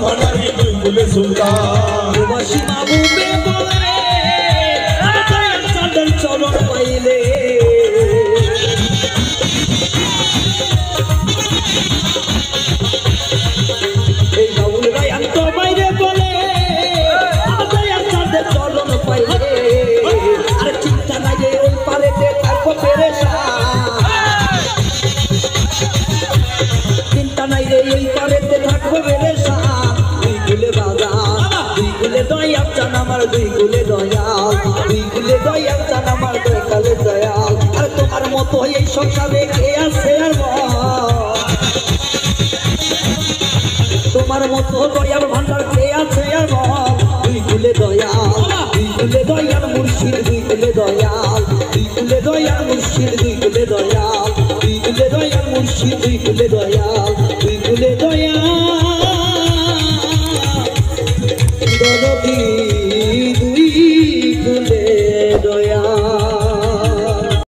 ভান্ডারি দুই কুলে সুলতান প্রবাসী মাহবুবে বলে দয়াল চাঁদের চরণ পাইলে এই বাউল রায়ান তো বাইরে বলে দয়াল চাঁদের চরণ পাইলে আর চিন্তা নাই যে ওই পারেতে থাকবো পেরেশান চিন্তা নাই রে এই পারেতে থাকবো পেরেশান দুই কুলে বাজার দুই কুলে দয়াল চান আমার দুই কুলে দয়াল দুই কুলে দয়াল চান আমার দুই কুলে দয়াল আর তোমার মতো এই সংসারে কে আছে আর তোমার মতো দয়াল ভান্ডার কে আছে আর দুই কুলে দয়াল মুর্শিদ দুই কুলে দয়াল দুই কুলে দয়াল মুর্শিদ দুই কুলে দয়াল দুই কুলে দয়াল মুর্শিদ দুই কুলে দয়াল দুই কুলে দয়াল দরদি দুই কুলে দয়াল